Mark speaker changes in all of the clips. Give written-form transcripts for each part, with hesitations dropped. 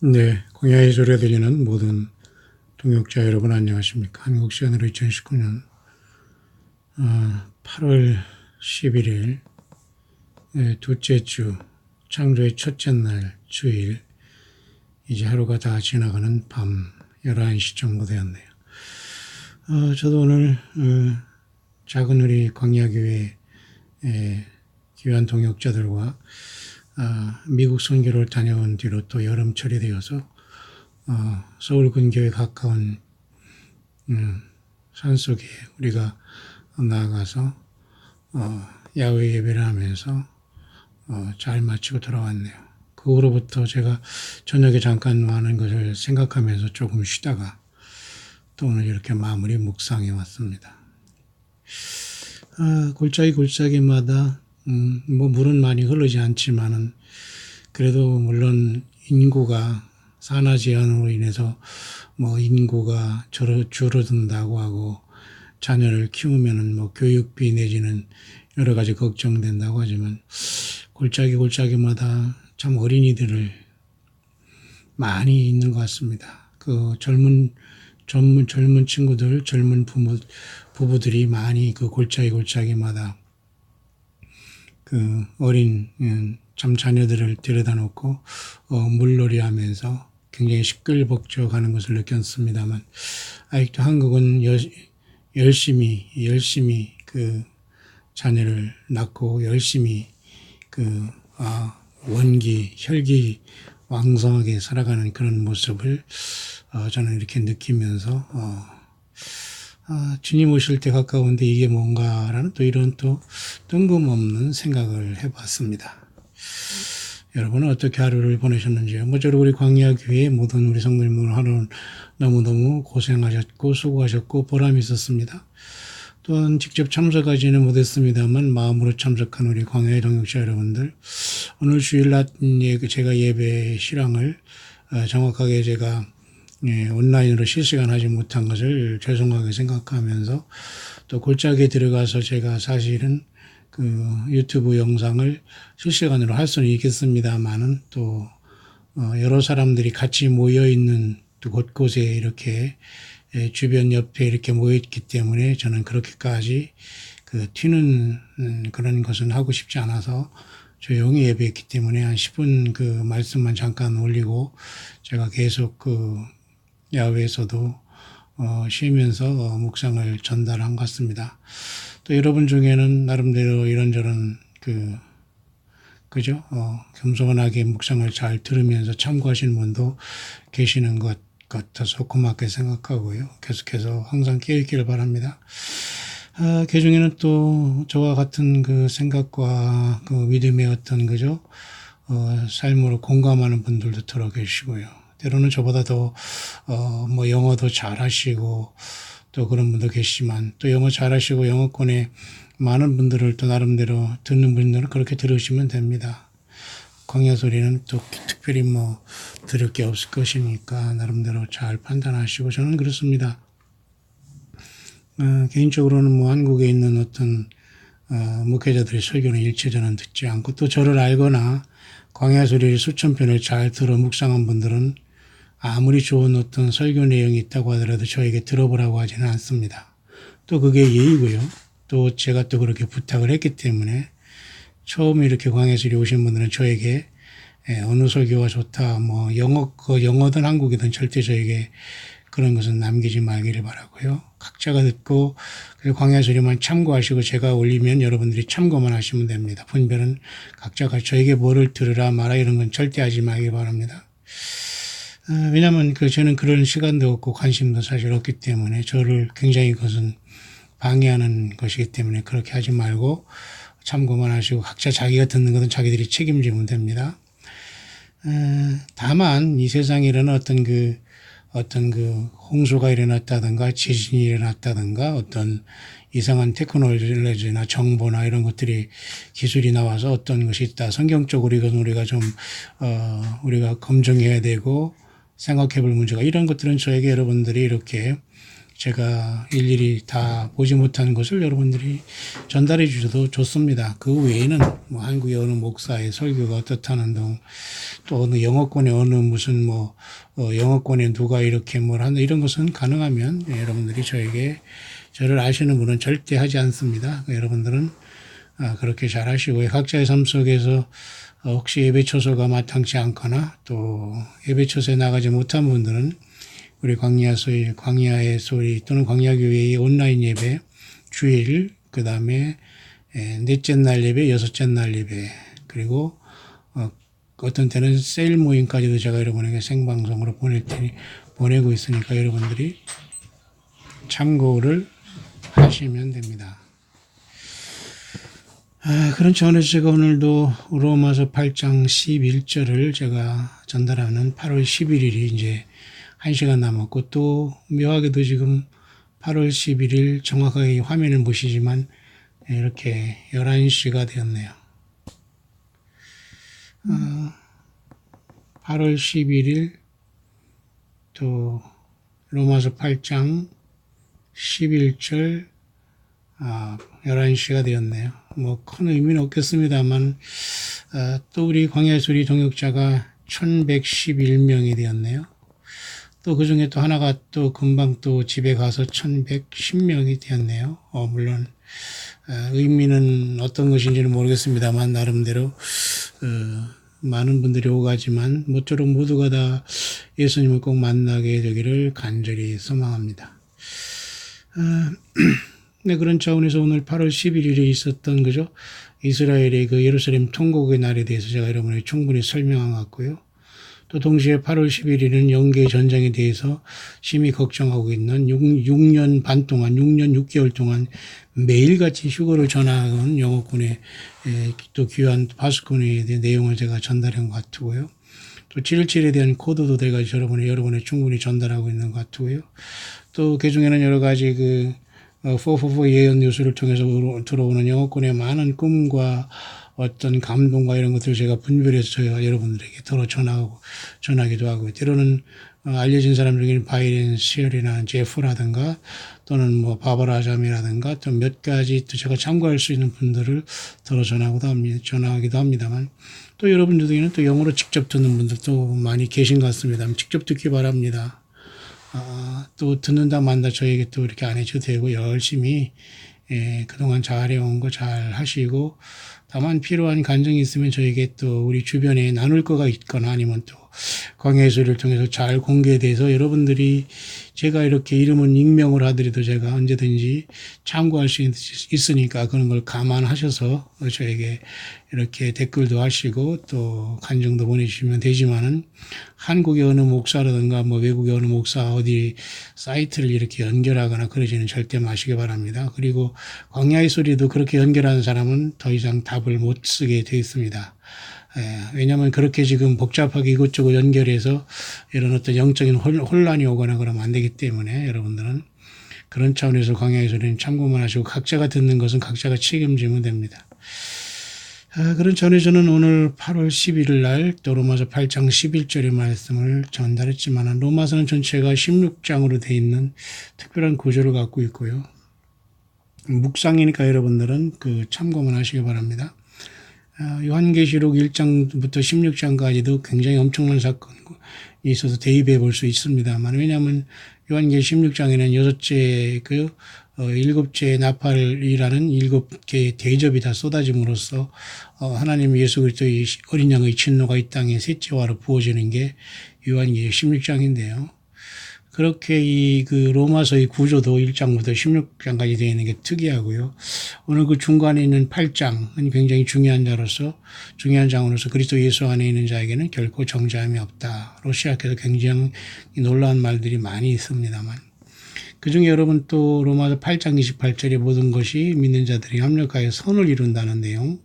Speaker 1: 네, 광야의 소리가 들리는 모든 동역자 여러분 안녕하십니까? 한국 시간으로 2019년 8월 11일 둘째 주 창조의 첫째 날 주일 이제 하루가 다 지나가는 밤 11시 정도 되었네요. 저도 오늘 작은 우리 광야교회 귀한 동역자들과 미국 선교를 다녀온 뒤로 또 여름철이 되어서 서울 근교에 가까운 산속에 우리가 나아가서 야외 예배를 하면서 잘 마치고 돌아왔네요. 그 후로부터 제가 저녁에 잠깐 많은 것을 생각하면서 조금 쉬다가 또 오늘 이렇게 마무리 묵상해 왔습니다. 골짜기마다 뭐 물은 많이 흐르지 않지만은 그래도 물론 인구가 산화 제한으로 인해서 뭐 인구가 줄어든다고 하고 자녀를 키우면은 뭐 교육비 내지는 여러 가지 걱정된다고 하지만 골짜기마다 참 어린이들을 많이 있는 것 같습니다. 그 젊은 친구들, 젊은 부부들이 많이 그 골짜기마다 그 어린 참 자녀들을 데려다 놓고 물놀이 하면서 굉장히 시끌벅적하는 것을 느꼈습니다만 아직도 한국은 열심히 그 자녀를 낳고 열심히 그 혈기 왕성하게 살아가는 그런 모습을 저는 이렇게 느끼면서 주님 오실 때 가까운데 이게 뭔가라는 또 이런 또 뜬금없는 생각을 해봤습니다. 여러분은 어떻게 하루를 보내셨는지요? 모쪼록 우리 광야교회 모든 우리 성도님들 하루 너무너무 고생하셨고 수고하셨고 보람이 있었습니다. 또한 직접 참석하지는 못했습니다만 마음으로 참석한 우리 광야의 동역자 여러분들, 오늘 주일날 제가 예배 실황을 정확하게 제가 온라인으로 실시간 하지 못한 것을 죄송하게 생각하면서 또 골짜기에 들어가서 제가 사실은 그 유튜브 영상을 실시간으로 할 수는 있겠습니다만은 또 여러 사람들이 같이 모여 있는 또 곳곳에 이렇게 주변 옆에 이렇게 모여 있기 때문에 저는 그렇게까지 그 튀는 그런 것은 하고 싶지 않아서 조용히 예배했기 때문에 한 10분 그 말씀만 잠깐 올리고 제가 계속 그 야외에서도 쉬면서 묵상을 전달한 것 같습니다. 또 여러분 중에는 나름대로 이런저런 그죠? 겸손하게 묵상을 잘 들으면서 참고하시는 분도 계시는 것 같아서 고맙게 생각하고요. 계속해서 항상 깨어있기를 바랍니다. 그 중에는 또 저와 같은 그 생각과 그 믿음의 어떤 그죠? 삶으로 공감하는 분들도 들어 계시고요. 때로는 저보다 더, 뭐 영어도 잘 하시고 또 그런 분도 계시지만 또 영어 잘 하시고 영어권에 많은 분들을 또 나름대로 듣는 분들은 그렇게 들으시면 됩니다. 광야 소리는 또 특별히 뭐 들을 게 없을 것이니까 나름대로 잘 판단하시고 저는 그렇습니다. 개인적으로는 뭐 한국에 있는 어떤 목회자들의 설교는 일체 저는 듣지 않고 또 저를 알거나 광야 소리를 수천 편을 잘 들어 묵상한 분들은 아무리 좋은 어떤 설교 내용이 있다고 하더라도 저에게 들어보라고 하지는 않습니다. 또 그게 예의고요. 또 제가 또 그렇게 부탁을 했기 때문에 처음에 이렇게 광야 소리 오신 분들은 저에게 어느 설교가 좋다, 뭐 영어든 한국이든 절대 저에게 그런 것은 남기지 말기를 바라고요. 각자가 듣고 광야 소리만 참고하시고 제가 올리면 여러분들이 참고만 하시면 됩니다. 분별은 각자가 저에게 뭐를 들으라 마라 이런 건 절대 하지 말기 바랍니다. 왜냐하면 저는 그런 시간도 없고 관심도 사실 없기 때문에 저를 굉장히 그것은 방해하는 것이기 때문에 그렇게 하지 말고 참고만 하시고 각자 자기가 듣는 것은 자기들이 책임지면 됩니다. 다만 이 세상에 일어나는 어떤 그 홍수가 일어났다든가 지진이 일어났다든가 어떤 이상한 테크놀로지나 정보나 이런 것들이 기술이 나와서 어떤 것이 있다. 성경적으로 이것은 우리가 좀 우리가 검증해야 되고 생각해 볼 문제가 이런 것들은 저에게 여러분들이 이렇게 제가 일일이 다 보지 못한 것을 여러분들이 전달해 주셔도 좋습니다. 그 외에는 뭐 한국의 어느 목사의 설교가 어떻다는 등, 또 어느 영어권의 어느 무슨 뭐 영어권에 누가 이렇게 뭘 한다 이런 것은 가능하면 여러분들이 저를 아시는 분은 절대 하지 않습니다. 여러분들은 그렇게 잘 하시고요. 각자의 삶 속에서 혹시 예배 처소가 마땅치 않거나 또 예배 처소에 나가지 못한 분들은 우리 광야의 소리 또는 광야교회의 온라인 예배, 주일, 그 다음에 넷째 날 예배, 여섯째 날 예배, 그리고 어떤 때는 세일 모임까지도 제가 여러분에게 생방송으로 보내고 있으니까 여러분들이 참고를 하시면 됩니다. 그런 차원에서 제가 오늘도 로마서 8장 11절을 제가 전달하는 8월 11일이 이제 1시간 남았고, 또 묘하게도 지금 8월 11일 정확하게 화면을 보시지만 이렇게 11시가 되었네요. 8월 11일 또 로마서 8장 11절 11시가 되었네요. 뭐 큰 의미는 없겠습니다만 또 우리 광야의 소리 동역자가 1111명이 되었네요. 또 그 중에 또 하나가 또 금방 또 집에 가서 1110명이 되었네요. 물론 의미는 어떤 것인지는 모르겠습니다만 나름대로 많은 분들이 오가지만 모쪼록 모두가 다 예수님을 꼭 만나게 되기를 간절히 소망합니다. 네, 그런 차원에서 오늘 8월 11일에 있었던 거죠. 이스라엘의 그 예루살렘 통곡의 날에 대해서 제가 여러분에게 충분히 설명한 것 같고요. 또 동시에 8월 11일은 영계 전쟁에 대해서 심히 걱정하고 있는 6년 반 동안, 6년 6개월 동안 매일같이 휴거를 전하는 영어권의 또 귀한 파수꾼에 대한 내용을 제가 전달한 것 같고요. 또 7.7에 대한 코드도 내가 여러분에 충분히 전달하고 있는 것 같고요. 또 그 중에는 여러 가지 444 예언 뉴스를 통해서 들어오는 영어권의 많은 꿈과 어떤 감동과 이런 것들을 제가 분별해서 저희가 여러분들에게 전하기도 하고, 때로는 알려진 사람 중에는 바이렌 시얼이나 제프라든가 또는 뭐 바바라 자매라든가 또 몇 가지 또 제가 참고할 수 있는 분들을 전하기도 합니다만, 또 여러분들 중에는 또 영어로 직접 듣는 분들도 많이 계신 것 같습니다. 직접 듣기 바랍니다. 또 듣는다 만다 저에게 또 이렇게 안 해줘도 되고, 열심히 그동안 잘해온 거 잘 하시고, 다만 필요한 간증이 있으면 저에게 또 우리 주변에 나눌 거가 있거나 아니면 또 광야의 소리를 통해서 잘 공개돼서 여러분들이 제가 이렇게 이름은 익명을 하더라도 제가 언제든지 참고할 수 있으니까 그런 걸 감안하셔서 저에게 이렇게 댓글도 하시고 또 간증도 보내주시면 되지만은, 한국의 어느 목사라든가 뭐 외국의 어느 목사 어디 사이트를 이렇게 연결하거나 그러지는 절대 마시기 바랍니다. 그리고 광야의 소리도 그렇게 연결하는 사람은 더 이상 답을 못 쓰게 되어 있습니다. 왜냐하면 그렇게 지금 복잡하게 이것저것 연결해서 이런 어떤 영적인 혼란이 오거나 그러면 안 되기 때문에 여러분들은 그런 차원에서 광야의 소리는 참고만 하시고 각자가 듣는 것은 각자가 책임지면 됩니다. 그런 차원에서는 오늘 8월 11일 날 또 로마서 8장 11절의 말씀을 전달했지만, 로마서는 전체가 16장으로 되어 있는 특별한 구조를 갖고 있고요. 묵상이니까 여러분들은 참고만 하시기 바랍니다. 요한계시록 1장부터 16장까지도 굉장히 엄청난 사건이 있어서 대입해 볼 수 있습니다만, 왜냐하면 요한계시 16장에는 일곱째 나팔이라는 7개의 대접이 다 쏟아짐으로써 하나님 예수 그리스도의 어린 양의 진노가 이 땅에 셋째화로 부어지는 게 요한계시 16장인데요. 그렇게 로마서의 구조도 1장부터 16장까지 되어 있는 게 특이하고요. 오늘 그 중간에 있는 8장은 굉장히 중요한 장으로서 그리스도 예수 안에 있는 자에게는 결코 정죄함이 없다로 시작해서 굉장히 놀라운 말들이 많이 있습니다만, 그중에 여러분 또 로마서 8장 28절에 모든 것이 믿는 자들이 합력하여 선을 이룬다는 내용,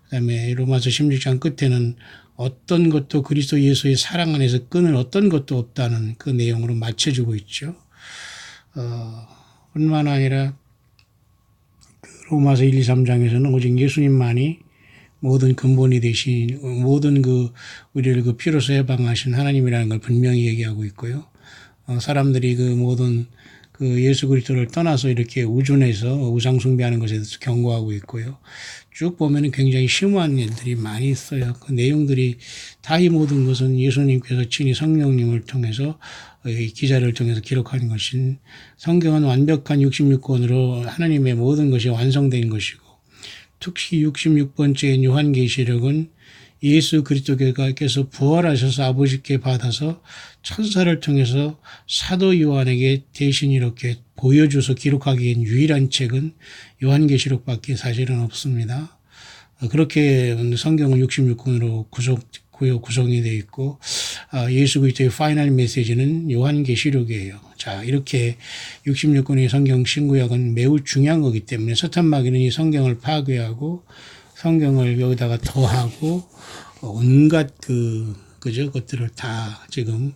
Speaker 1: 그 다음에 로마서 16장 끝에는 어떤 것도 그리스도 예수의 사랑 안에서 끊을 어떤 것도 없다는 그 내용으로 맞춰주고 있죠. 뿐만 아니라 로마서 1, 2, 3장에서는 오직 예수님만이 모든 근본이 되신, 모든 우리를 피로서 해방하신 하나님이라는 걸 분명히 얘기하고 있고요. 사람들이 모든 그 예수 그리스도를 떠나서 이렇게 우존에서 우상 숭배하는 것에 대해서 경고하고 있고요. 쭉 보면은 굉장히 심오한 일들이 많이 있어요. 그 내용들이 다 이 모든 것은 예수님께서 친히 성령님을 통해서 이 기자를 통해서 기록하는 것인 성경은 완벽한 66권으로 하나님의 모든 것이 완성된 것이고 특히 66번째인 요한계시록은 예수 그리스도께서 부활하셔서 아버지께 받아서 천사를 통해서 사도 요한에게 대신 이렇게 보여줘서 기록하기엔 유일한 책은 요한계시록밖에 사실은 없습니다. 그렇게 성경은 66권으로 구성이 되어 있고 예수 그리스도의 파이널 메시지는 요한계시록이에요. 자, 이렇게 66권의 성경 신구약은 매우 중요한 거기 때문에 사탄 마귀는 이 성경을 파괴하고 성경을 여기다가 더하고 온갖 것들을 다 지금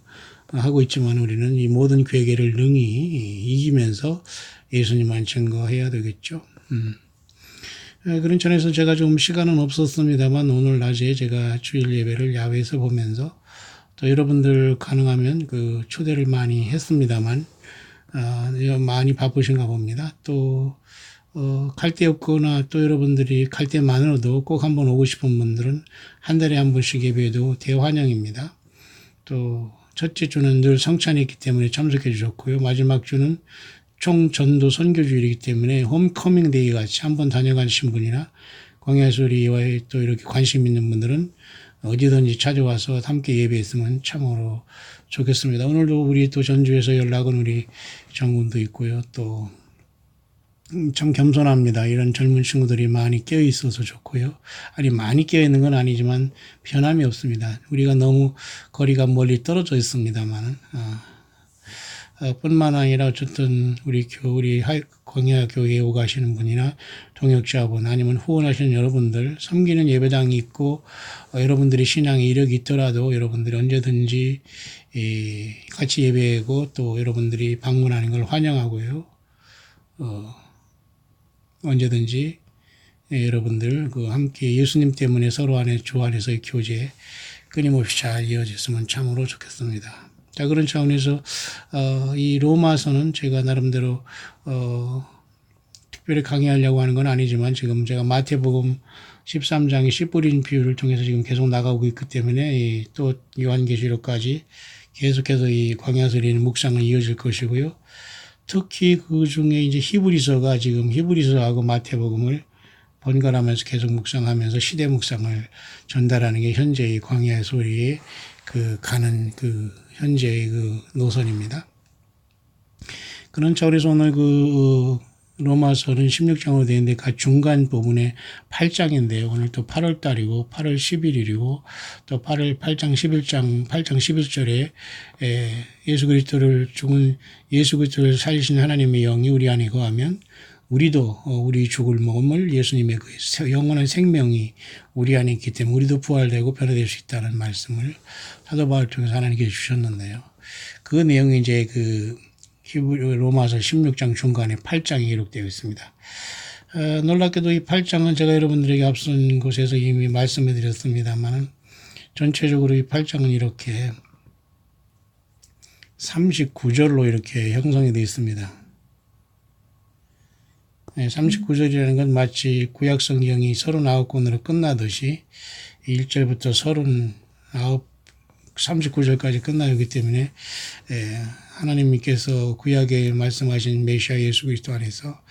Speaker 1: 하고 있지만 우리는 이 모든 괴계를 능히 이기면서 예수님만 증거해야 되겠죠. 그런 전에서 제가 좀 시간은 없었습니다만 오늘 낮에 제가 주일 예배를 야외에서 보면서 또 여러분들 가능하면 그 초대를 많이 했습니다만 많이 바쁘신가 봅니다. 또 갈 데 없거나 또 여러분들이 갈 때만으로도 꼭 한번 오고 싶은 분들은 한 달에 한 번씩 예배도 대환영입니다. 또 첫째 주는 늘 성찬이 있기 때문에 참석해 주셨고요. 마지막 주는 총전도 선교주일이기 때문에 홈커밍 데이 같이 한번 다녀가신 분이나 광야소리와의 또 이렇게 관심 있는 분들은 어디든지 찾아와서 함께 예배했으면 참으로 좋겠습니다. 오늘도 우리 또 전주에서 연락은 우리 장군도 있고요. 또 참 겸손합니다. 이런 젊은 친구들이 많이 깨어 있어서 좋고요. 아니 많이 깨어 있는 건 아니지만 변함이 없습니다. 우리가 너무 거리가 멀리 떨어져 있습니다만 뿐만 아니라 어쨌든 우리 광야 교회에 오가시는 분이나 동역자분 아니면 후원하시는 여러분들 섬기는 예배당이 있고 여러분들이 신앙의 이력이 있더라도 여러분들이 언제든지 같이 예배하고 또 여러분들이 방문하는 걸 환영하고요. 언제든지 여러분들 함께 예수님 때문에 서로 안에 주 안에서의 교제 끊임없이 잘 이어졌으면 참으로 좋겠습니다. 자, 그런 차원에서 이 로마서는 제가 나름대로 특별히 강의하려고 하는 건 아니지만 지금 제가 마태복음 13장의 씨 뿌린 비유를 통해서 지금 계속 나가고 있기 때문에 또 요한계시록까지 계속해서 이 광야서리는 묵상은 이어질 것이고요. 특히 그 중에 이제 히브리서가 지금 히브리서하고 마태복음을 번갈아가면서 계속 묵상하면서 시대 묵상을 전달하는 게 현재의 광야의 소리에 가는 현재의 노선입니다. 그런 차원에서 오늘 로마서는 16장으로 되어 있는데 그 중간 부분에 8장인데요. 오늘 또 8월 달이고 8월 11일이고 또 8장 11절에 예수 그리스도를 살리신 하나님의 영이 우리 안에 거하면 우리도 우리 죽을 몸을 예수님의 그 영원한 생명이 우리 안에 있기 때문에 우리도 부활되고 변화될 수 있다는 말씀을 사도 바울을 통해서 하나님께서 주셨는데요. 그 내용이 이제 로마서 16장 중간에 8장이 기록되어 있습니다. 놀랍게도 이 8장은 제가 여러분들에게 앞선 곳에서 이미 말씀해 드렸습니다만 전체적으로 이 8장은 이렇게 39절로 이렇게 형성이 되어 있습니다. 39절이라는 건 마치 구약 성경이 39권으로 끝나듯이 1절부터 39절까지 끝나기 때문에 하나님께서 구약에 말씀하신 메시아 예수 그리스도 안에서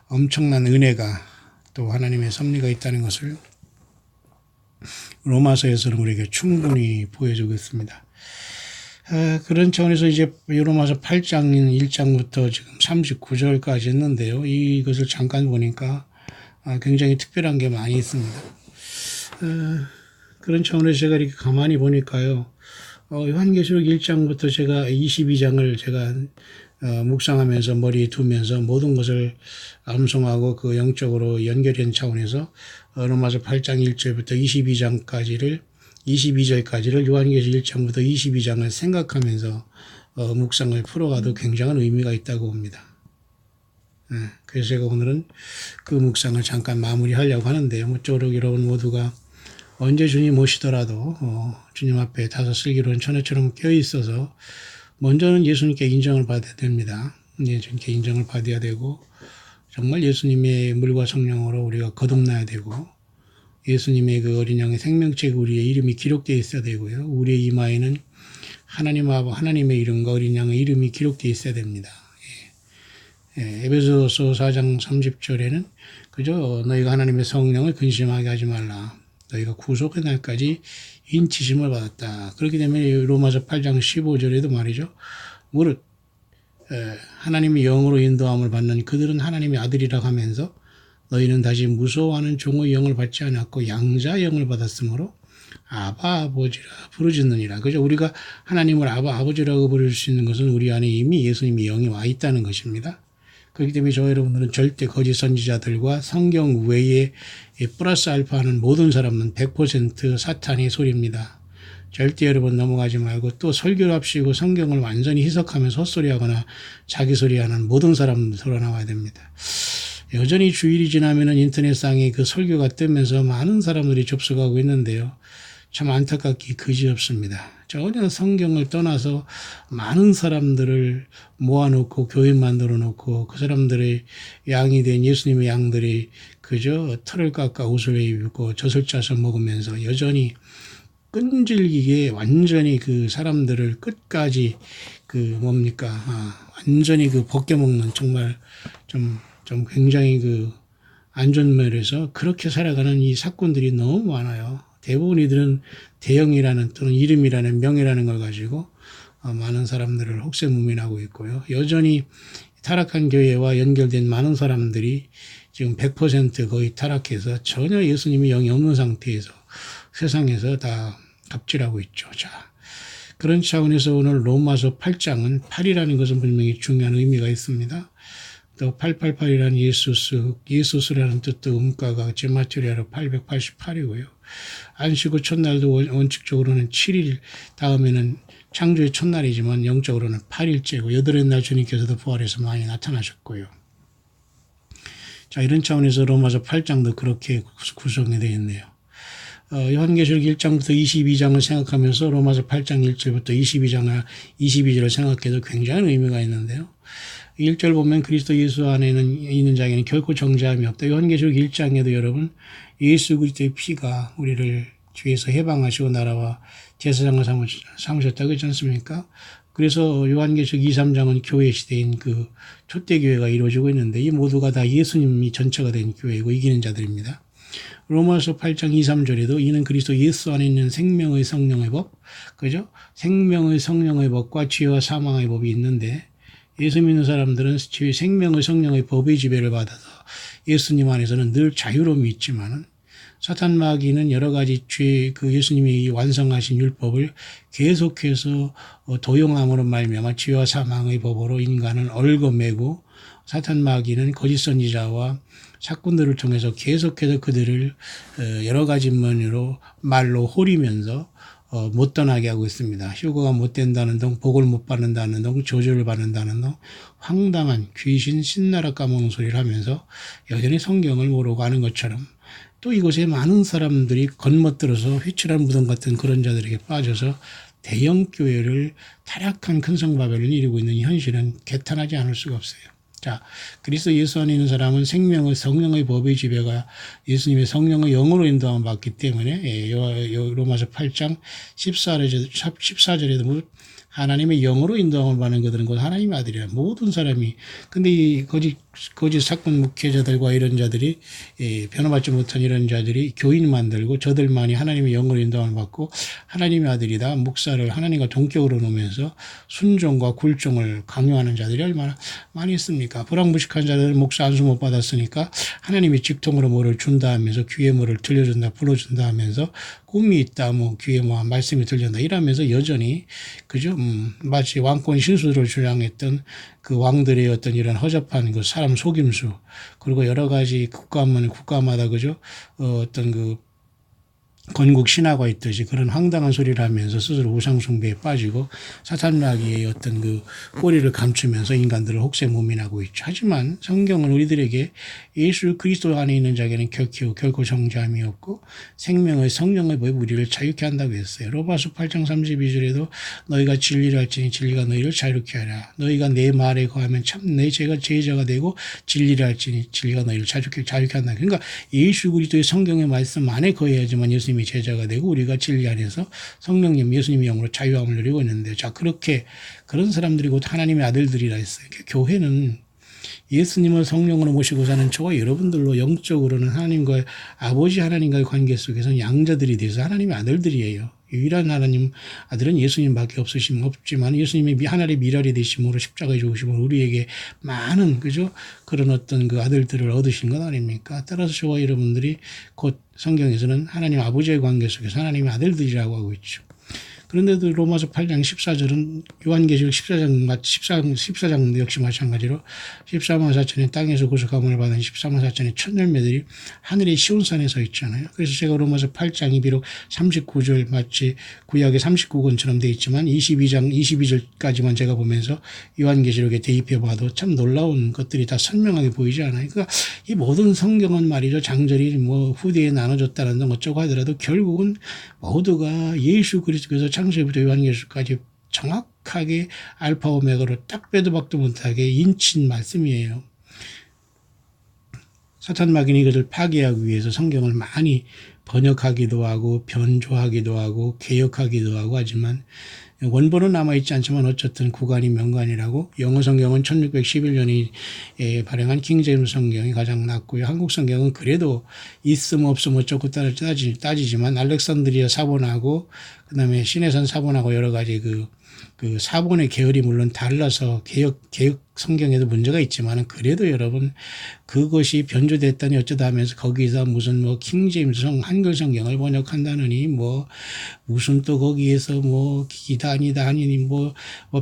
Speaker 1: 엄청난 은혜가 또 하나님의 섭리가 있다는 것을 로마서에서는 우리에게 충분히 보여주고 있습니다. 그런 차원에서 이제 로마서 8장 1장부터 지금 39절까지 했는데요. 이것을 잠깐 보니까 굉장히 특별한 게 많이 있습니다. 그런 차원에서 제가 이렇게 가만히 보니까요. 요한계시록 1장부터 제가 22장을 제가 묵상하면서 머리에 두면서 모든 것을 암송하고 그 영적으로 연결된 차원에서 로마서 8장 1절부터 22절까지를 요한계시록 1장부터 22장을 생각하면서 묵상을 풀어가도 굉장한 의미가 있다고 봅니다. 그래서 제가 오늘은 그 묵상을 잠깐 마무리하려고 하는데요. 모쪼록 여러분 모두가 언제 주님 오시더라도 주님 앞에 다소 슬기로운 처녀처럼 껴 있어서 먼저는 예수님께 인정을 받아야 됩니다. 이제 정케 인정을 받아야 되고 정말 예수님의 물과 성령으로 우리가 거듭나야 되고 예수님의 그 어린 양의 생명책에 우리의 이름이 기록되어 있어야 되고요. 우리의 이마에는 하나님의 이름과 어린 양의 이름이 기록되어 있어야 됩니다. 에베소서 4장 30절에는 그저 너희가 하나님의 성령을 근심하게 하지 말라. 너희가 구속의 날까지 인치심을 받았다. 그렇기 때문에 로마서 8장 15절에도 말이죠. 무릇 하나님의 영으로 인도함을 받는 그들은 하나님의 아들이라 하면서 너희는 다시 무서워하는 종의 영을 받지 않았고 양자 영을 받았으므로 아바 아버지라 부르짖느니라. 그죠? 우리가 하나님을 아바 아버지라고 부를 수 있는 것은 우리 안에 이미 예수님의 영이 와 있다는 것입니다. 그렇기 때문에 저 여러분들은 절대 거짓 선지자들과 성경 외에 플러스 알파하는 모든 사람은 100% 사탄의 소리입니다. 절대 여러분 넘어가지 말고 또 설교를 합시고 성경을 완전히 해석하면서 헛소리하거나 자기 소리하는 모든 사람들 돌아나와야 됩니다. 여전히 주일이 지나면은 인터넷상에 그 설교가 뜨면서 많은 사람들이 접속하고 있는데요. 참 안타깝게 그지없습니다. 전혀 성경을 떠나서 많은 사람들을 모아놓고 교회 만들어 놓고 그 사람들의 양이 된 예수님의 양들이 그저 털을 깎아 옷을 입고 젖을 짜서 먹으면서 여전히 끈질기게 완전히 그 사람들을 끝까지 완전히 벗겨먹는 정말 좀 굉장히 안전면에서 그렇게 살아가는 이 사건들이 너무 많아요. 대부분 이들은 대형이라는 또는 이름이라는 명예라는 걸 가지고 많은 사람들을 혹세무민하고 있고요. 여전히 타락한 교회와 연결된 많은 사람들이 지금 100% 거의 타락해서 전혀 예수님이 영이 없는 상태에서 세상에서 다 갑질하고 있죠. 자, 그런 차원에서 오늘 로마서 8장은 8이라는 것은 분명히 중요한 의미가 있습니다. 또 888이라는 예수스라는 뜻도 음가가 제마테리아로 888이고요. 안식 후 첫날도 원칙적으로는 7일 다음에는 창조의 첫날이지만 영적으로는 8일째고 여덟의 날 주님께서도 부활해서 많이 나타나셨고요. 자, 이런 차원에서 로마서 8장도 그렇게 구성이 되어 있네요. 요한계시록 1장부터 22장을 생각하면서 로마서 8장 1절부터 22절을 생각해도 굉장히 의미가 있는데요. 1절 보면 그리스도 예수 안에는 있는 자에게는 결코 정죄함이 없다. 요한계시록 1장에도 여러분 예수 그리스도의 피가 우리를 죄에서 해방하시고 나라와 제사장을 삼으셨다 그렇지 않습니까? 그래서 요한계시록 2, 3장은 교회 시대인 그 초대교회가 이루어지고 있는데 이 모두가 다 예수님이 전체가 된 교회이고 이기는 자들입니다. 로마서 8장 2, 3절에도 이는 그리스도 예수 안에 있는 생명의 성령의 법, 그죠? 생명의 성령의 법과 죄와 사망의 법이 있는데 예수 믿는 사람들은 생명의 성령의 법의 지배를 받아서 예수님 안에서는 늘 자유로움이 있지만은 사탄 마귀는 여러 가지 예수님이 완성하신 율법을 계속해서 도용함으로 말미암아 죄와 사망의 법으로 인간을 얽어매고 사탄 마귀는 거짓 선지자와 사건들을 통해서 계속해서 그들을 여러 가지 면으로 말로 호리면서 못 떠나게 하고 있습니다. 휴거가 못 된다는 등, 복을 못 받는다는 등, 저주를 받는다는 등 황당한 귀신 신나라 까먹는 소리를 하면서 여전히 성경을 모르고 가는 것처럼 또 이곳에 많은 사람들이 겉멋들어서 휘칠한 무덤 같은 그런 자들에게 빠져서 대형 교회를 타락한 큰 성바벨을 이루고 있는 현실은 개탄하지 않을 수가 없어요. 자, 그리스도 예수 안에 있는 사람은 생명의 성령의 법의 지배가 예수님의 성령의 영으로 인도함을 받기 때문에 로마서 8장 14절에도 하나님의 영으로 인도함을 받는 그들은 곧 하나님의 아들이라. 모든 사람이. 근데 이 거짓 사건 목회자들과 이런 자들이 변화받지 못한 이런 자들이 교인 만들고 저들만이 하나님의 영으로 인도함을 받고 하나님의 아들이다. 목사를 하나님과 동격으로 놓으면서 순종과 굴종을 강요하는 자들이 얼마나 많이 있습니까? 불황무식한 자들은 목사 안수 못 받았으니까 하나님이 직통으로 뭐를 준다 하면서 귀에 뭐를 들려준다 불어준다 하면서 꿈이 있다 귀에 말씀이 들린다 이러면서 여전히 그죠? 마치 왕권 신수를 주장했던 그 왕들의 어떤 이런 허접한 그 사람 속임수 그리고 여러 가지 국가마다 그죠? 어떤 건국 신화가 있듯이 그런 황당한 소리를 하면서 스스로 우상숭배에 빠지고 사탄마귀의 어떤 그 꼬리를 감추면서 인간들을 혹세무민하고 있죠. 하지만 성경은 우리들에게 예수 그리스도 안에 있는 자에게는 결코 정죄함이 없고 생명의 성령의 법이 우리를 자유케 한다고 했어요. 로마서 8장 32절에도 너희가 진리를 할지니 진리가 너희를 자유케 하라. 너희가 내 말에 거하면 참 내 제자가 되고 진리를 할지니 진리가 너희를 자유케 한다. 그러니까 예수 그리스도의 성경의 말씀 안에 거해야지만 예수님이 제자가 되고 우리가 진리 안에서 성령님 예수님의 영으로 자유함을 누리고 있는데, 자 그렇게 그런 사람들이 곧 하나님의 아들들이라 했어요. 교회는 예수님을 성령으로 모시고 사는 저와 여러분들로 영적으로는 하나님과 아버지 하나님과의 관계 속에서는 양자들이 돼서 하나님의 아들들이에요. 유일한 하나님 아들은 예수님밖에 없지만 예수님이 하나님의 미랄이 되심으로 십자가에 죽으심으로 우리에게 많은 그런 어떤 그 아들들을 얻으신 것 아닙니까? 따라서 저와 여러분들이 곧 성경에서는 하나님 아버지의 관계 속에서 하나님의 아들들이라고 하고 있죠. 그런데도 로마서 8장 14절은 요한계시록 14장 역시 마찬가지로 14만 4천의 땅에서 구속함을 받은 14만 4천의 첫 열매들이 하늘의 시온산에 서 있잖아요. 그래서 제가 로마서 8장이 비록 39절 마치 구약의 39권처럼 되어 있지만 22절까지만 제가 보면서 요한계시록에 대입해 봐도 참 놀라운 것들이 다 선명하게 보이지 않아요. 그러니까 이 모든 성경은 말이죠. 장절이 후대에 나눠졌다는 등 어쩌고 하더라도 결국은 모두가 예수 그리스도께서 창세부터 요한계시록까지 정확하게 알파 오메가로 딱 빼도 박도 못하게 인친 말씀이에요. 사탄 마귀는 이것을 파괴하기 위해서 성경을 많이 번역하기도 하고 변조하기도 하고 개혁하기도 하고 하지만 원본은 남아있지 않지만 어쨌든 구간이 명간이라고, 영어 성경은 1611년이 발행한 킹제임스 성경이 가장 낫고요. 한국 성경은 그래도 있음 없음 어쩌고 따지지만 알렉산드리아 사본하고 그다음에 시내산 사본하고 여러 가지 그 사본의 계열이 물론 달라서 개혁 성경에도 문제가 있지만 그래도 여러분 그것이 변조됐다니 어쩌다 하면서 거기서 무슨 킹제임스 한글 성경을 번역한다느니 무슨 또 거기에서 기단이다 하니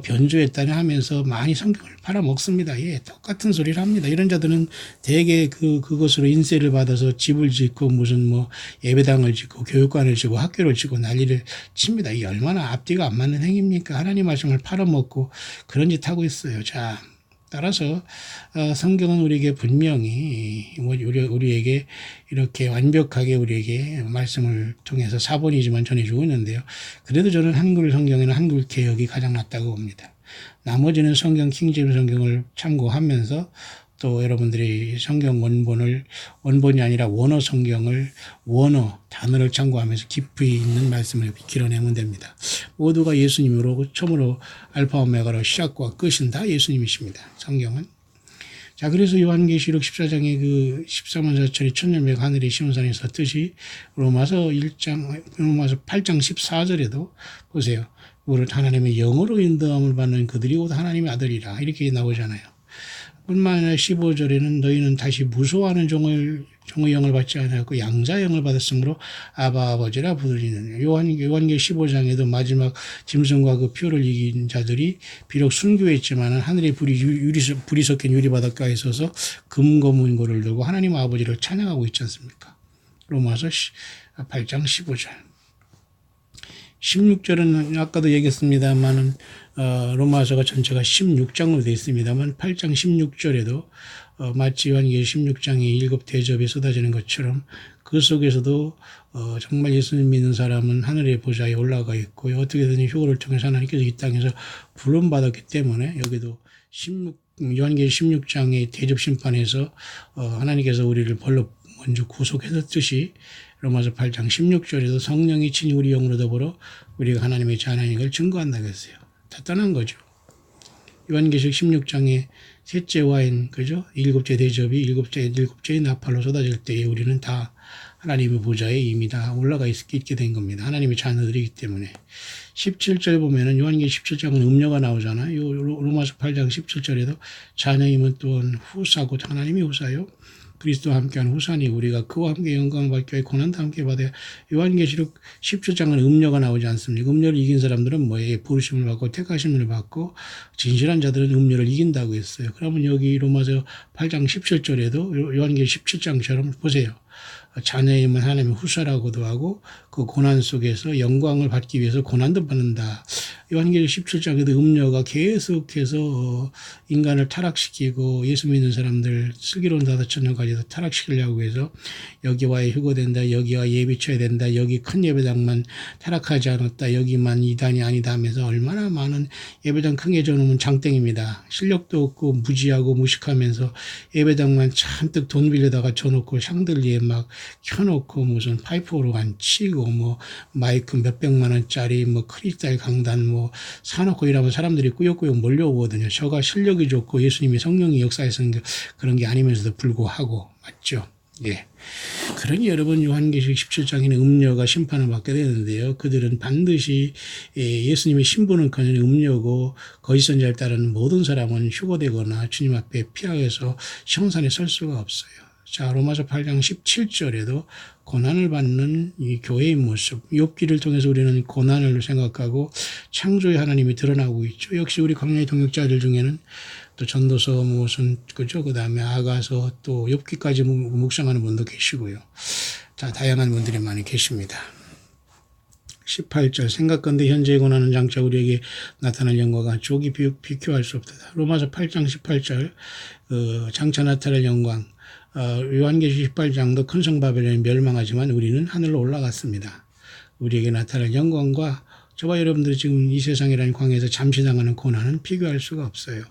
Speaker 1: 변조했다니 하면서 많이 성경을 팔아먹습니다. 예, 똑같은 소리를 합니다. 이런 자들은 대개 그것으로 인세를 받아서 집을 짓고 무슨 예배당을 짓고 교육관을 짓고 학교를 짓고 난리를 칩니다. 이게 얼마나 앞뒤가 안 맞는 행위입니까? 하나님 말씀을 팔아먹고 그런 짓 하고 있어요. 자, 따라서 성경은 우리에게 분명히 우리에게 이렇게 완벽하게 우리에게 말씀을 통해서 사본이지만 전해주고 있는데요. 그래도 저는 한글 성경에는 한글 개혁이 가장 낫다고 봅니다. 나머지는 성경 킹제임스 성경을 참고하면서 또 여러분들이 성경 원본이 아니라 원어 성경을 원어 단어를 참고하면서 깊이 있는 말씀을 길어내면 됩니다. 모두가 예수님으로 처음으로 알파 오메가로 시작과 끝은 다 예수님이십니다. 성경은. 자, 그래서 요한계시록 14장의 14만 4천의 첫 열매가 하늘의 시온산에 섰듯이 로마서 8장 14절에도 보세요. 우리를 하나님의 영으로 인도함을 받는 그들이 곧 하나님의 아들이라 이렇게 나오잖아요. 뿐만 아니라 15절에는 너희는 다시 무소하는 종의 영을 받지 않았고 양자의 영을 받았으므로 아바 아버지라 부르짖는. 요한계 15장에도 마지막 짐승과 그 표를 이긴 자들이 비록 순교했지만 하늘에 불이 섞인 유리바닷가에 서서 금고문고를 들고 하나님 아버지를 찬양하고 있지 않습니까? 로마서 8장 15절. 16절은 아까도 얘기했습니다만은 로마서가 전체가 16장으로 되어 있습니다만 8장 16절에도 마치 요한계시 16장의 7 대접이 쏟아지는 것처럼 그 속에서도 정말 예수님 믿는 사람은 하늘의 보좌에 올라가 있고 어떻게든 효를 통해서 하나님께서 이 땅에서 부름받았기 때문에 여기도 요한계시 16장의 대접 심판에서 하나님께서 우리를 벌로 먼저 구속했듯이 로마서 8장 16절에도 성령이 친히 우리 영으로 더불어 우리가 하나님의 자녀인 걸 증거한다고 했어요. 다 떠난 거죠. 요한계시록 16장의 셋째 와인, 그죠? 7째 대접이 7째의 나팔로 쏟아질 때에 우리는 다 하나님의 보좌에 이미 다 올라가 있게 된 겁니다. 하나님의 자녀들이기 때문에. 17절 보면은 요한계시 17장은 음료가 나오잖아요. 로마서 8장 17절에도 자녀임은 또한 후사고 하나님이 후사요. 그리스도와 함께하는 후사니 우리가 그와 함께 영광을 받기 위해 고난도 함께 받아야. 요한계시록 17장은 음료가 나오지 않습니까? 음료를 이긴 사람들은 뭐예요? 부르심을 받고 택하심을 받고 진실한 자들은 음료를 이긴다고 했어요. 그러면 여기 로마서 8장 17절에도 요한계시 17장처럼 보세요. 자녀이면 하나님의 후사라고도 하고 그 고난 속에서 영광을 받기 위해서 고난도 받는다. 요한계시록 17장에도 음녀가 계속해서 인간을 타락시키고 예수 믿는 사람들 슬기로운 다섯천년까지도 타락시키려고 해서 여기와의 휴거된다. 여기와 예비쳐야 된다. 여기 큰 예배당만 타락하지 않았다. 여기만 이단이 아니다 하면서 얼마나 많은 예배당 크게 줘놓으면 장땡입니다. 실력도 없고 무지하고 무식하면서 예배당만 잔뜩 돈 빌려다가 줘놓고 샹들리에 막 켜놓고 무슨 파이프 오르간 치고 뭐 마이크 몇백만 원짜리 뭐 크리스탈 강단 뭐 사놓고 이러면 사람들이 꾸역꾸역 몰려오거든요. 저가 실력이 좋고 예수님이 성령이 역사에서 그런 게 아니면서도 불구하고 맞죠. 예. 그러니 여러분 요한계시록 17장에는 음녀가 심판을 받게 되는데요. 그들은 반드시 예수님의 신분은커녕 음녀고 거짓 선지자를 따르는 모든 사람은 휴거되거나 주님 앞에 피하여서 시온산에 설 수가 없어요. 자, 로마서 8장 17절에도 고난을 받는 이 교회의 모습, 욥기를 통해서 우리는 고난을 생각하고 창조의 하나님이 드러나고 있죠. 역시 우리 광야의 동역자들 중에는 또 전도서 무슨 그죠? 그다음에 아가서 또 욥기까지 묵상하는 분도 계시고요. 자, 다양한 분들이 많이 계십니다. 18절 생각건대 현재의 고난은 장차 우리에게 나타날 영광과 족이 비교할 수 없다. 로마서 8장 18절 장차 나타날 영광 요한계시록 18장도 큰 성 바벨론이 멸망하지만 우리는 하늘로 올라갔습니다. 우리에게 나타날 영광과 저와 여러분들이 지금 이 세상이라는 광야에서 잠시 당하는 고난은 비교할 수가 없어요.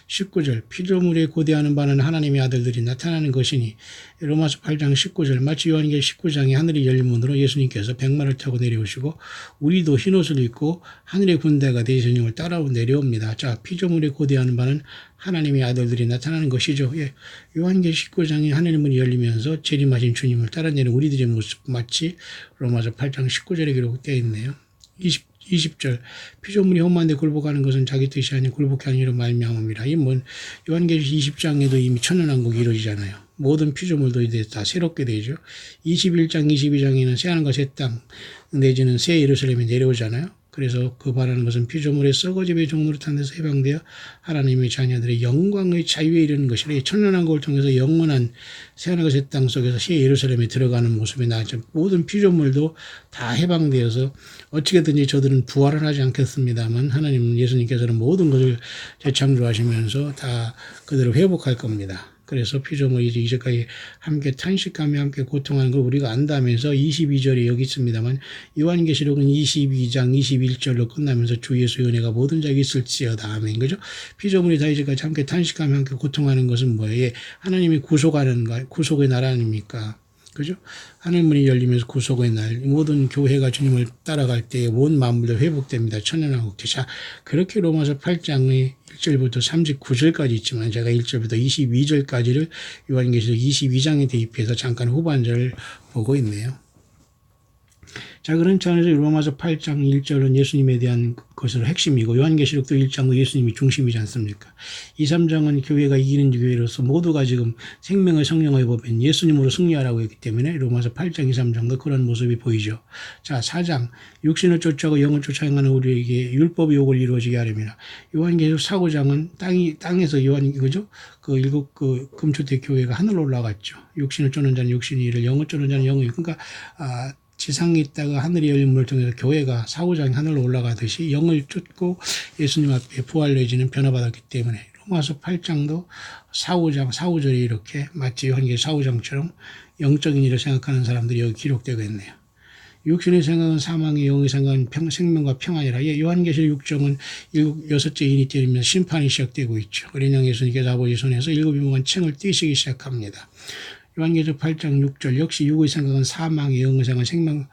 Speaker 1: 19절 피조물에 고대하는 바는 하나님의 아들들이 나타나는 것이니 로마서 8장 19절 마치 요한계시록 19장에 하늘이 열린 문으로 예수님께서 백마를 타고 내려오시고 우리도 흰옷을 입고 하늘의 군대가 예수님을 따라 내려옵니다. 자, 피조물에 고대하는 바는 하나님의 아들들이 나타나는 것이죠. 예. 요한계시록 19장에 하늘의 문이 열리면서 재림하신 주님을 따라 내리는 우리들의 모습 마치 로마서 8장 19절에 기록되어 있네요. 20절 피조물이 험한데 굴복하는 것은 자기 뜻이 아닌 굴복이 아니라 말미암음이라. 이 뭔 요한계시록 20장에도 이미 천년왕국이 이루어지잖아요. 모든 피조물도 이제 다 새롭게 되죠. 21장 22장에는 새하늘과 새 땅 내지는 새 예루살렘이 내려오잖아요. 그래서 그 바라는 것은 피조물의 썩어짐의 종노릇한 데서 해방되어 하나님의 자녀들의 영광의 자유에 이르는 것이라. 천년왕국을 통해서 영원한 새하늘과 새 땅 속에서 새 예루살렘에 들어가는 모습이 나죠. 모든 피조물도 다 해방되어서 어떻게든지 저들은 부활을 하지 않겠습니다만 하나님 예수님께서는 모든 것을 재창조하시면서 다 그들을 회복할 겁니다. 그래서 피조물이 이제까지 함께 탄식하며 함께 고통하는 걸 우리가 안다면서 22절에 여기 있습니다만 요한계시록은 22장 21절로 끝나면서 주 예수의 은혜가 모든 자에게 있을지어다. 아멘. 그죠? 피조물이 다 이제까지 함께 탄식하며 함께 고통하는 것은 뭐예요? 하나님이 구속의 나라 아닙니까? 그죠? 하늘문이 열리면서 구속의 날, 모든 교회가 주님을 따라갈 때에 온 만물도 회복됩니다. 천년왕국 때. 자, 그렇게 로마서 8장의 1절부터 39절까지 있지만 제가 1절부터 22절까지를 요한계시록 22장에 대입해서 잠깐 후반절을 보고 있네요. 자, 그런 차원에서 로마서 8장 1절은 예수님에 대한 것으로 핵심이고 요한계시록도 1장도 예수님이 중심이지 않습니까? 2, 3장은 교회가 이기는 교회로서 모두가 지금 생명의 성령의 법인 예수님으로 승리하라고 했기 때문에 로마서 8장 2, 3장도 그런 모습이 보이죠. 자, 4장 육신을 쫓아고 영을 쫓아 행하는 우리에게 율법의 욕을 이루어지게 하렵니다. 요한계시록 4, 5장은 땅에서 그죠? 그 일곱 금초대 교회가 하늘로 올라갔죠. 육신을 쫓는 자는 육신이 이를 영을 쫓는 자는 영이. 그러니까 지상에 있다가 하늘이 열린 문을 통해서 교회가 4, 5장이 하늘로 올라가듯이 영을 쫓고 예수님 앞에 부활 내지는 변화받았기 때문에 로마서 8장도 4, 5절에 이렇게 마치 요한계시록 4, 5장처럼 영적인 일을 생각하는 사람들이 여기 기록되고 있네요. 육신의 생각은 사망의 영의 생각은 생명과 평안이라. 예, 요한계시록 6장은 여섯째 인이 때리면서 심판이 시작되고 있죠. 어린 양 예수님께서 아버지 손에서 일곱 유목한 챙을 떼시기 시작합니다. 요한계시록 8장 6절 역시 육의 생각은 사망의 영의 생각은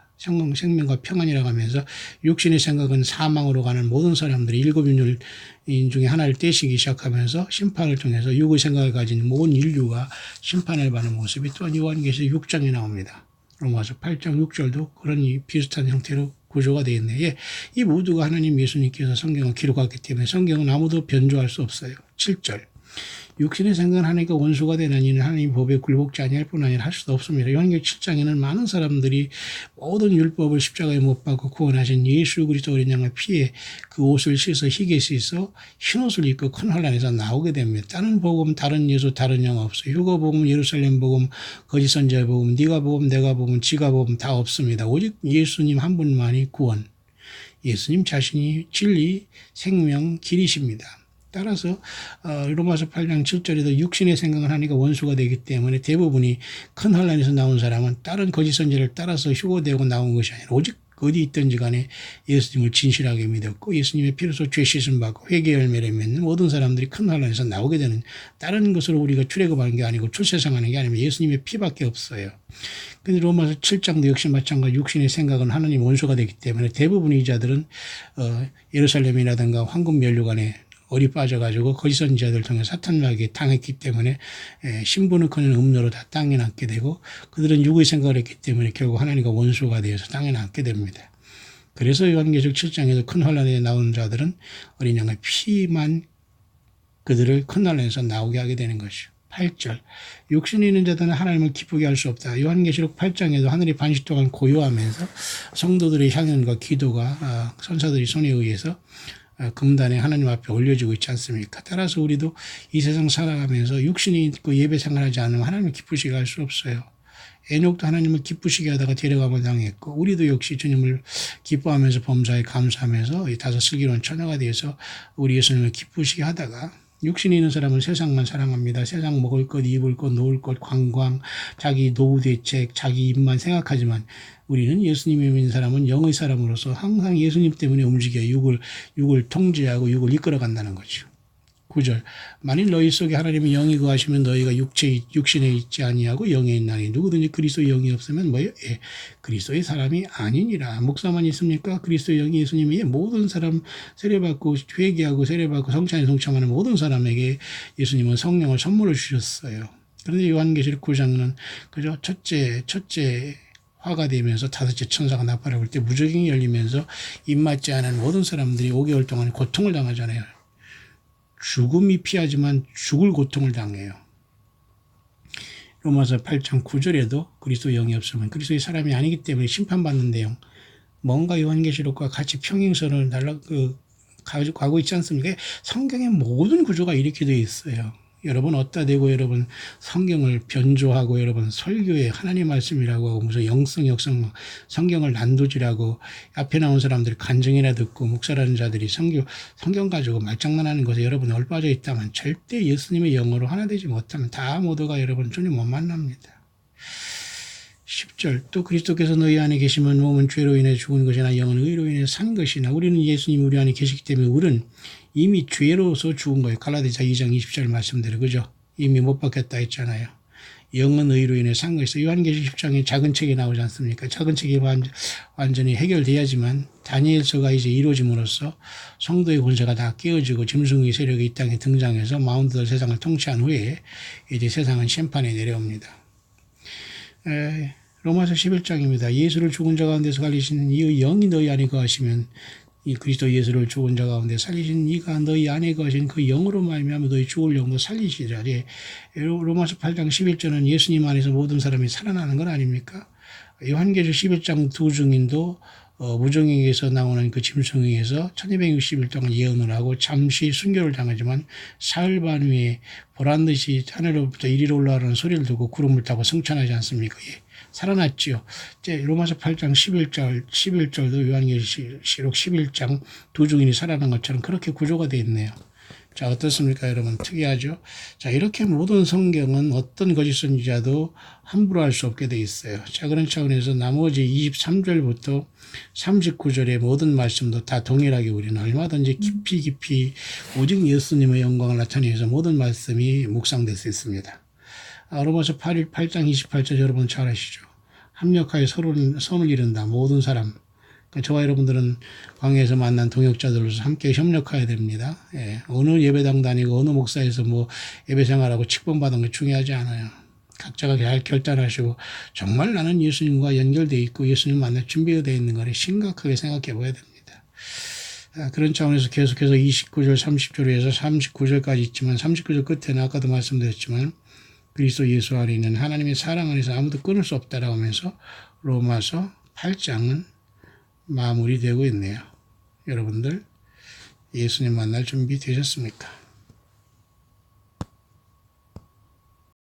Speaker 1: 생명과 평안이라고 하면서 육신의 생각은 사망으로 가는 모든 사람들이 일곱 윤율인 중에 하나를 떼시기 시작하면서 심판을 통해서 육의 생각을 가진 모든 인류가 심판을 받는 모습이 또한 요한계시록 6장에 나옵니다. 로마서 8장 6절도 그런 비슷한 형태로 구조가 되어 있네요. 예, 이 모두가 하나님 예수님께서 성경을 기록했기 때문에 성경은 아무도 변조할 수 없어요. 7절 육신의 생각은 하나님과 원수가 되는 이는 하나님 법에 굴복지 아니할 뿐 아니라 할 수도 없습니다. 요한계시록 7장에는 많은 사람들이 모든 율법을 십자가에 못 박고 구원하신 예수 그리스도 어린 양의 피에 그 옷을 씻어 희게 씻어 흰옷을 입고 큰 환란에서 나오게 됩니다. 다른 복음, 다른 예수, 다른 영 없어요. 휴거 복음, 예루살렘 복음, 거짓 선지자 복음, 네가 복음, 내가 복음, 지가 복음 다 없습니다. 오직 예수님 한 분만이 구원. 예수님 자신이 진리, 생명, 길이십니다. 따라서 로마서 8장 7절에도 육신의 생각을 하니까 원수가 되기 때문에 대부분이 큰 환란에서 나온 사람은 다른 거짓 선지자를 따라서 휴거되고 나온 것이 아니라 오직 어디 있든지 간에 예수님을 진실하게 믿었고 예수님의 피로서 죄 씻음 받고 회개 열매를 맺는 모든 사람들이 큰 환란에서 나오게 되는, 다른 것으로 우리가 출애굽하는 게 아니고 출세상하는 게 아니면 예수님의 피밖에 없어요. 근데 로마서 7장도 역시 마찬가지 육신의 생각은 하나님 원수가 되기 때문에 대부분의 이자들은 예루살렘이라든가 황금 면류관에 얼이 빠져가지고 거짓 선지자들 통해 사탄에게 당했기 때문에 신부는커녕 음료로 다 땅에 낫게 되고 그들은 육의 생각을 했기 때문에 결국 하나님과 원수가 되어서 땅에 낫게 됩니다. 그래서 요한계시록 7장에서 큰 환란에 나온 자들은 어린 양의 피만 그들을 큰 환란에서 나오게 하게 되는 것이죠. 8절 육신이 있는 자들은 하나님을 기쁘게 할 수 없다. 요한계시록 8장에도 하늘이 반시 동안 고요하면서 성도들의 향연과 기도가 선사들의 손에 의해서 금단에 하나님 앞에 올려지고 있지 않습니까? 따라서 우리도 이 세상 살아가면서 육신이 있고 예배 생활하지 않으면 하나님을 기쁘시게 할 수 없어요. 에녹도 하나님을 기쁘시게 하다가 데려감을 당했고 우리도 역시 주님을 기뻐하면서 범사에 감사하면서 이 다섯 슬기로운 처녀가 되어서 우리 예수님을 기쁘시게 하다가 육신이 있는 사람은 세상만 사랑합니다. 세상 먹을 것, 입을 것, 놓을 것, 관광, 자기 노후 대책, 자기 입만 생각하지만 우리는 예수님이 믿는 사람은 영의 사람으로서 항상 예수님 때문에 움직여 육을 통제하고 육을 이끌어 간다는 거죠. 9절 만일 너희 속에 하나님의 영이 거하시면 너희가 육신에 있지 아니하고 영에 있나니 누구든지 그리스도의 영이 없으면 뭐예요? 그리스도의 사람이 아니니라. 목사만 있습니까? 그리스도의 영이 예수님이 모든 사람 세례받고 회개하고 세례받고 성찬에 동참하는 모든 사람에게 예수님은 성령을 선물로 주셨어요. 그런데 요한계시록 9장은 그죠? 첫째 화가 되면서 다섯째 천사가 나팔을 불 때 무저갱이 열리면서 입맞지 않은 모든 사람들이 5개월 동안 고통을 당하잖아요. 죽음이 피하지만 죽을 고통을 당해요. 로마서 8장 9절에도 그리스도 영이 없으면 그리스도의 사람이 아니기 때문에 심판받는 내용, 뭔가 요한계시록과 같이 평행선을 가고 있지 않습니까? 성경의 모든 구조가 이렇게 되어 있어요. 여러분 어디다 대고 여러분 성경을 변조하고 여러분 설교에 하나님 말씀이라고 하고 무슨 영성 성경을 난도질하고 앞에 나온 사람들이 간증이나 듣고 목사라는 자들이 성경 가지고 말장난하는 것에 여러분이 얼빠져 있다면 절대 예수님의 영으로 하나 되지 못하면 다 모두가 여러분 주님 못 만납니다. 10절 또 그리스도께서 너희 안에 계시면 몸은 죄로 인해 죽은 것이나 영은 의로 인해 산 것이나 우리는 예수님 우리 안에 계시기 때문에 우리는 이미 죄로서 죽은 거예요. 갈라디아서 2장 20절 말씀대로 그죠? 이미 못 박혔다 했잖아요. 영은 의로 인해 산 것이다. 요한계시록 10장에 작은 책이 나오지 않습니까? 작은 책이 완전히 해결돼야지만 다니엘서가 이제 이루어짐으로써 성도의 권세가 다 깨어지고 짐승의 세력이 이 땅에 등장해서 마운트들 세상을 통치한 후에 이제 세상은 심판에 내려옵니다. 로마서 11장입니다. 예수를 죽은 자 가운데서 살리신 이의 영이 너희 안에 거하시면 이 그리스도 예수를 죽은 자 가운데 살리신 이가 너희 안에 거하신 그 영으로 말미암아 너희 죽을 영도 살리시리라. 로마서 8장 11절은 예수님 안에서 모든 사람이 살아나는 건 아닙니까? 요한계시록 11장 두 증인도 무정에게서 나오는 그 짐승에게서 1260일 동안 예언을 하고 잠시 순교를 당하지만 사흘 반 후에 보란듯이 하늘로부터 이리로 올라오는 소리를 듣고 구름을 타고 승천하지 않습니까? 살아났지요. 이제 로마서 8장 11절도 요한계시록 11장 두 증인이 살아난 것처럼 그렇게 구조가 되어 있네요. 자, 어떻습니까, 여러분? 특이하죠? 자, 이렇게 모든 성경은 어떤 거짓 선지자도 함부로 할 수 없게 되어 있어요. 자, 그런 차원에서 나머지 23절부터 39절의 모든 말씀도 다 동일하게 우리는 얼마든지 깊이 오직 예수님의 영광을 나타내서 모든 말씀이 묵상될 수 있습니다. 로마서 8장 28절 여러분 잘 아시죠? 합력하여 선을 이룬다. 모든 사람. 저와 여러분들은 광야에서 만난 동역자들로서 함께 협력해야 됩니다. 어느 예배당 다니고 어느 목사에서 예배 생활하고 직분받은 게 중요하지 않아요. 각자가 잘 결단하시고 정말 나는 예수님과 연결되어 있고 예수님 만날 준비가 되어 있는 거를 심각하게 생각해 봐야 됩니다. 그런 차원에서 계속해서 29절, 30절에 해서 39절까지 있지만 39절 끝에는 아까도 말씀드렸지만 그리스도 예수 안에 있는 하나님의 사랑 안에서 아무도 끊을 수 없다라고 하면서 로마서 8장은 마무리되고 있네요. 여러분들 예수님 만날 준비 되셨습니까?